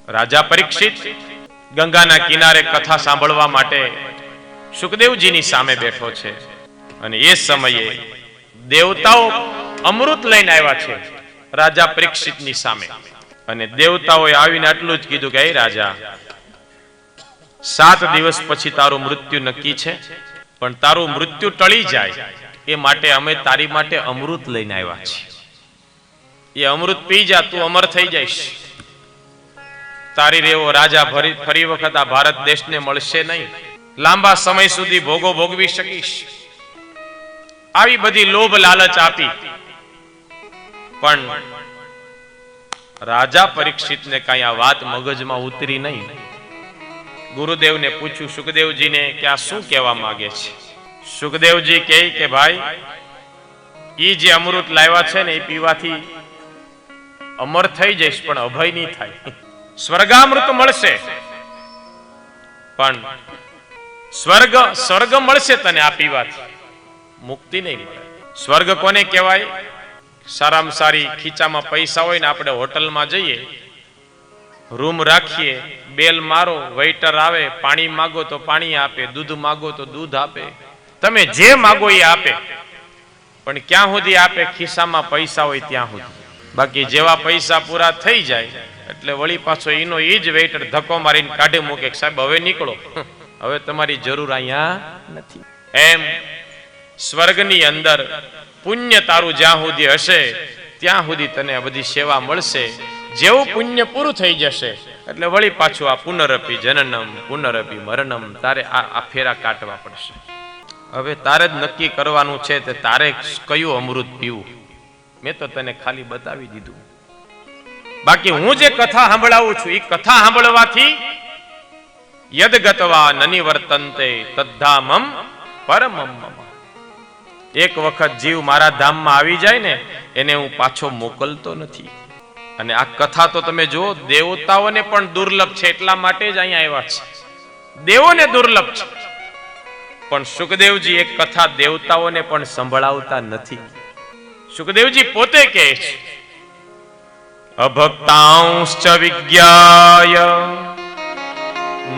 રાજા પરીક્ષિત ગંગાના કિનારે કથા સાંભળવા માટે સુખદેવજીની સામે બેઠો છે અને એ સમયે દેવતાઓ અમૃત લઈને આવ્યા છે રાજા પરીક્ષિતની સામે. અને દેવતાઓએ આવીને આટલું જ કીધું કે હે રાજા, 7 દિવસ પછી તારું મૃત્યુ નક્કી છે, પણ તારું મૃત્યુ ટળી જાય એ માટે અમે તારી માટે અમૃત લઈને આવ્યા છીએ. એ અમૃત પી જા, તું અમર થઈ જઈશ. તારી રેવો રાજા ફરી વખત આ ભારત દેશને મળશે નહીં, લાંબા સમય સુધી ભોગો ભોગવી શકીશ. આવી બધી લોભ લાલચ આપી, પણ રાજા પરીક્ષિતને કઈ આ વાત મગજમાં ઉતરી નહીં. ગુરુદેવને પૂછ્યું સુખદેવજીને કે આ શું કહેવા માંગે છે. સુખદેવજી કહે કે ભાઈ, ઈ જે અમૃત લાવ્યા છે ને એ પીવાથી અમર થઈ જઈશ, પણ અભય નહીં થાય. સ્વર્ગામૃત મળશે, પણ સ્વર્ગ મળશે તને આ પીવાથી, મુક્તિ નહીં મળે. સ્વર્ગ કોને કહેવાય? સારામાં સારી ખીચામાં પૈસા હોય ને આપણે હોટલમાં જઈએ, રૂમ રાખીએ, બેલ મારો, વેઇટર આવે, પાણી માગો તો પાણી આપે, દૂધ માગો તો દૂધ આપે, તમે જે માગો એ આપે. પણ ક્યાં સુધી આપે? ખિસ્સામાં પૈસા હોય ત્યાં સુધી. બાકી જેવા પૈસા પૂરા થઈ જાય એટલે વળી પાછો એનો એ જ વેઇટર ધક્કો મારીને કાઢી મૂકે, સાહેબ હવે નીકળો, હવે તમારી જરૂર અહીંયા નથી. એમ સ્વર્ગની અંદર પુણ્ય તારું જ્યાં સુધી હશે ત્યાં સુધી તને આ બધી સેવા મળશે. જેવું પુણ્ય પૂરું થઈ જશે એટલે વળી પાછું આ પુનરપી જનનમ પુનરપી મરણમ, તારે આ ફેરા કાટવા પડશે. હવે તારે જ નક્કી કરવાનું છે તે તારે કયું અમૃત પીવું. મેં તો તને ખાલી બતાવી દીધું. બાકી હું જે કથા સાંભળાવું છું એ કથા સાંભળવાથી યદગતવા નનિવર્તન્તે તદ્ધામમ પરમમ મમ. એક વખત જીવ મારા ધામમાં આવી જાય ને એને હું પાછો મોકલતો નથી. અને આ કથા તો તમે જુઓ, દેવતાઓને પણ દુર્લભ છે, એટલા માટે જ અહીંયા આવ્યા છે. દેવોને દુર્લભ છે, પણ સુખદેવજી એક કથા દેવતાઓને પણ સંભળાવતા નથી. સુખદેવજી પોતે કહે છે, અભક્તાંશ્ચ વિજ્ઞાય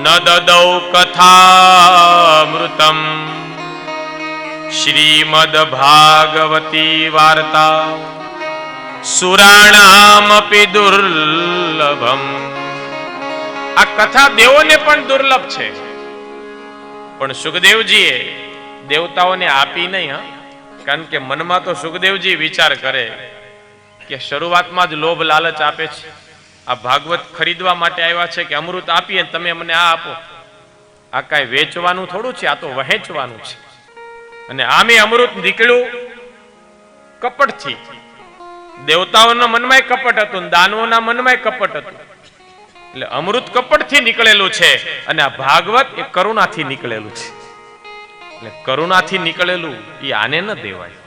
ન દદૌ કથામૃતમ શ્રીમદ ભાગવતી વાર્તા સુરાણામપી દુર્લભમ. આ કથા દેવોને પણ દુર્લભ છે, પણ સુખદેવજીએ દેવતાઓને આપી નહીં. કારણ કે મનમાં તો સુખદેવજી વિચાર કરે કે શરૂઆતમાં જ લોભ લાલચ આપે છે. આ ભાગવત ખરીદવા માટે આવ્યા છે કે અમૃત આપીએ તમે મને આ આપો. આ કાંઈ વેચવાનું થોડું છે, આ તો વહેંચવાનું છે. અને આમે અમૃત નીકળ્યું કપટથી. દેવતાઓના મનમાં કપટ હતું, દાનવોના મનમાં કપટ હતું. એટલે અમૃત કપટથી નીકળેલું છે અને આ ભાગવત એ કરુણાથી નીકળેલું છે. એટલે કરુણાથી નીકળેલું એ આને ન દેવાય.